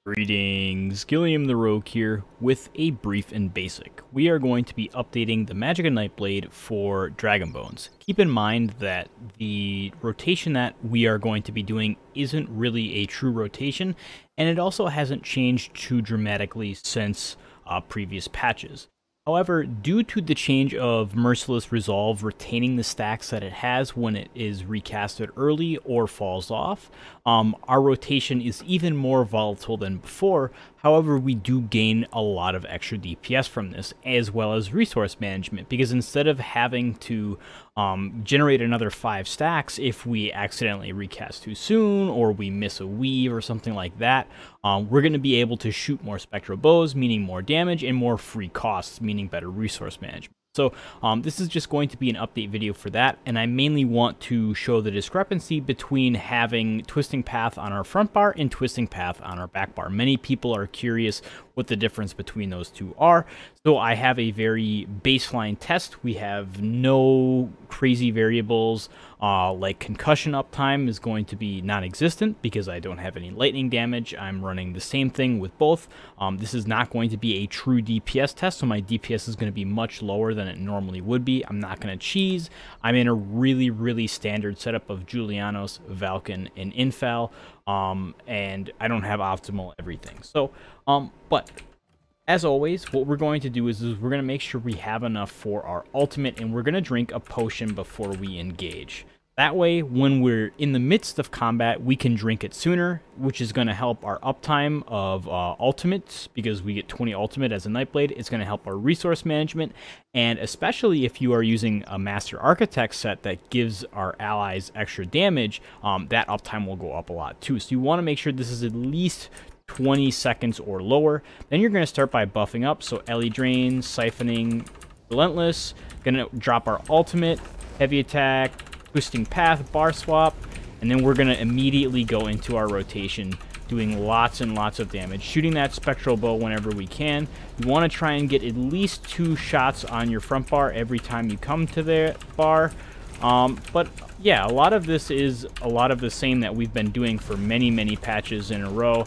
Greetings, Gilliam the Rogue here with a brief and basic. We are going to be updating the Magicka Nightblade for Dragon Bones. Keep in mind that the rotation that we are going to be doing isn't really a true rotation, and it also hasn't changed too dramatically since previous patches. However, due to the change of Merciless Resolve retaining the stacks that it has when it is recasted early or falls off, our rotation is even more volatile than before. However, we do gain a lot of extra DPS from this, as well as resource management, because instead of having to generate another 5 stacks if we accidentally recast too soon, or we miss a weave or something like that, we're going to be able to shoot more spectral bows, meaning more damage, and more free costs, meaning better resource management. So this is just going to be an update video for that, and I mainly want to show the discrepancy between having Twisting Path on our front bar and Twisting Path on our back bar. Many people are curious what the difference between those two are, so I have a very baseline test. We have no crazy variables, like concussion uptime is going to be non-existent because I don't have any lightning damage. I'm running the same thing with both. This is not going to be a true DPS test, so my DPS is going to be much lower than it normally would be. I'm not going to cheese. I'm in a really standard setup of Julianos, Valken, and Infal, and I don't have optimal everything. So, but as always, what we're going to do is we're going to make sure we have enough for our ultimate, and we're going to drink a potion before we engage. That way, when we're in the midst of combat, we can drink it sooner, which is going to help our uptime of ultimates, because we get 20 ultimate as a Nightblade. It's going to help our resource management, and especially if you are using a Master Architect set that gives our allies extra damage, that uptime will go up a lot too. So you want to make sure this is at least 20 seconds or lower. Then you're going to start by buffing up, so Ellie Drain, Siphoning, Relentless, going to drop our ultimate, Heavy Attack, Twisting Path, Bar Swap, and then we're going to immediately go into our rotation, doing lots and lots of damage, shooting that Spectral Bow whenever we can. You want to try and get at least 2 shots on your front bar every time you come to the bar. But yeah, a lot of this is a lot of the same that we've been doing for many patches in a row.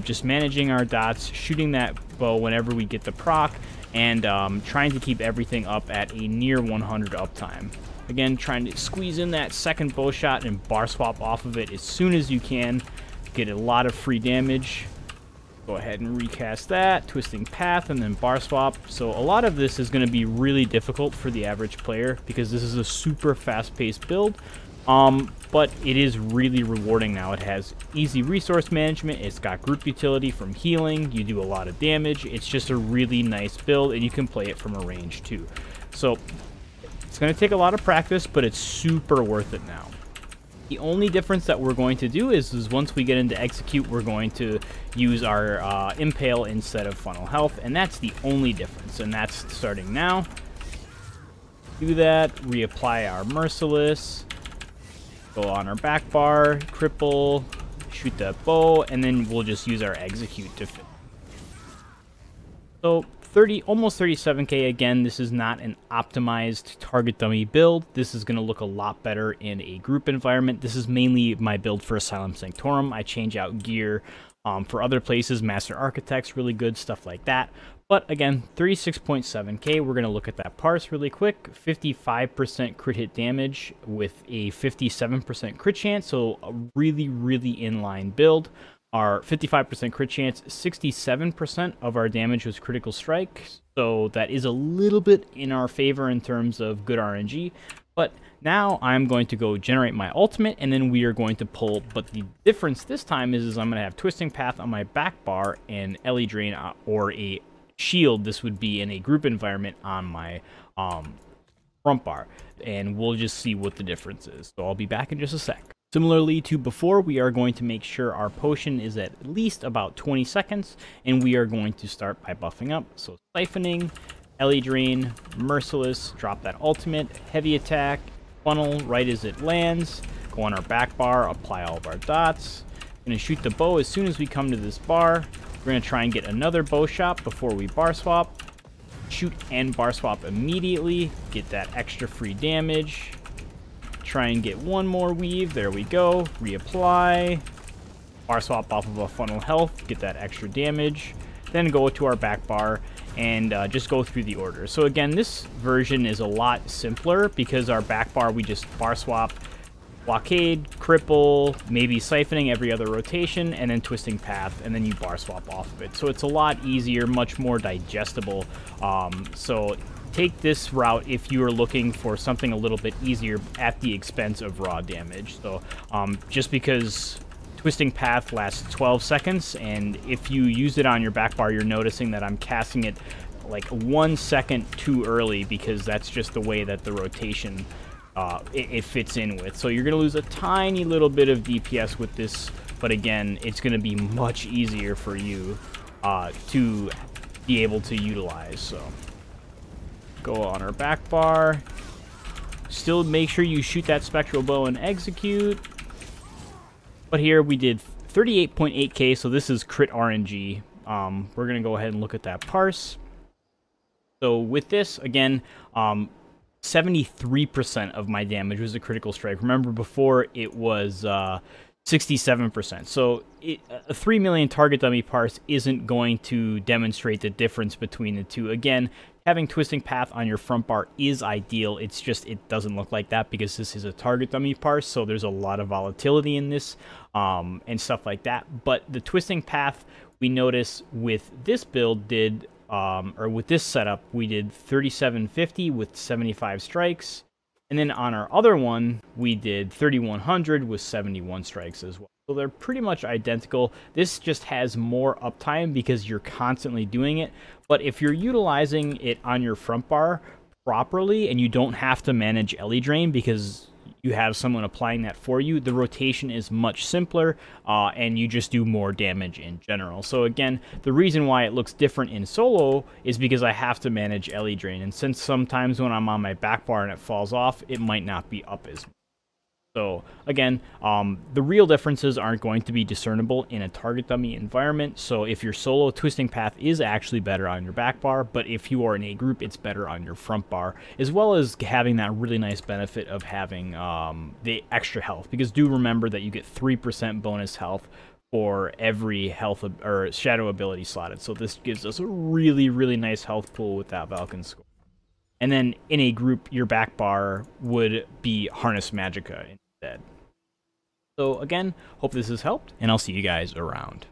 Just managing our dots, shooting that bow whenever we get the proc, and trying to keep everything up at a near 100 uptime. Again, trying to squeeze in that second bow shot and bar swap off of it as soon as you can. Get a lot of free damage. Go ahead and recast that, Twisting Path, and then bar swap. So a lot of this is going to be really difficult for the average player because this is a super fast-paced build. But it is really rewarding now. It has easy resource management. It's got group utility from healing. You do a lot of damage. It's just a really nice build, and you can play it from a range too. So it's going to take a lot of practice, but it's super worth it now. The only difference that we're going to do is once we get into execute, we're going to use our impale instead of funnel health, and that's the only difference, and that's starting now. Do that, reapply our merciless, go on our back bar, cripple, shoot that bow, and then we'll just use our execute to fit. So almost 37k. Again, this is not an optimized target dummy build. This is going to look a lot better in a group environment. This is mainly my build for Asylum Sanctorum. I change out gear for other places. Master Architect's really good, stuff like that. But again, 36.7k. We're going to look at that parse really quick. 55% crit hit damage with a 57% crit chance, so a really inline build. Our 55% crit chance, 67% of our damage was critical strike, so that is a little bit in our favor in terms of good RNG. But now I'm going to go generate my ultimate, and then we are going to pull. But the difference this time is I'm going to have Twisting Path on my back bar and Ellie Drain or a shield. This would be in a group environment on my front bar, and we'll just see what the difference is. So I'll be back in just a sec. Similarly to before, we are going to make sure our potion is at least about 20 seconds, and we are going to start by buffing up. So Siphoning, Ellie Drain, Merciless, drop that ultimate, Heavy Attack, funnel right as it lands, go on our back bar, apply all of our dots. Going to shoot the bow as soon as we come to this bar. We're going to try and get another bow shot before we bar swap. Shoot and bar swap immediately, get that extra free damage. Try and get one more weave. There we go. Reapply. bar swap off of a funnel health, get that extra damage, then go to our back bar and just go through the order. So again, this version is a lot simpler because our back bar, we just bar swap, blockade, cripple, maybe siphoning every other rotation, and then twisting path, and then you bar swap off of it. So it's a lot easier, much more digestible. So take this route if you are looking for something a little bit easier at the expense of raw damage. So just because twisting path lasts 12 seconds, and if you use it on your back bar, you're noticing that I'm casting it like 1 second too early because that's just the way that the rotation it fits in with. So you're going to lose a tiny little bit of DPS with this, but again, it's going to be much easier for you to be able to utilize. So go on our back bar. Still make sure you shoot that spectral bow and execute. But here we did 38.8k, so this is crit RNG. We're going to go ahead and look at that parse. So with this, again, 73% of my damage was a critical strike. Remember before it was 67%. So a 3 million target dummy parse isn't going to demonstrate the difference between the two. Again, having twisting path on your front bar is ideal. It's just it doesn't look like that because this is a target dummy parse, so there's a lot of volatility in this and stuff like that. But the twisting path we notice with this build did or with this setup, we did 3750 with 75 strikes. And then on our other one, we did 3100 with 71 strikes as well. So they're pretty much identical. This just has more uptime because you're constantly doing it. But if you're utilizing it on your front bar properly and you don't have to manage Ellie Drain because you have someone applying that for you, the rotation is much simpler, and you just do more damage in general. So again, the reason why it looks different in solo is because I have to manage Ellie Drain, and since sometimes when I'm on my back bar and it falls off, it might not be up as much. So again, the real differences aren't going to be discernible in a target dummy environment. So if your solo, twisting path is actually better on your back bar, but if you are in a group, it's better on your front bar, as well as having that really nice benefit of having the extra health. Because do remember that you get 3% bonus health for every health or shadow ability slotted. So this gives us a really, really nice health pool with that Valken score. And then in a group, your back bar would be Harness Magicka instead. So again, hope this has helped, and I'll see you guys around.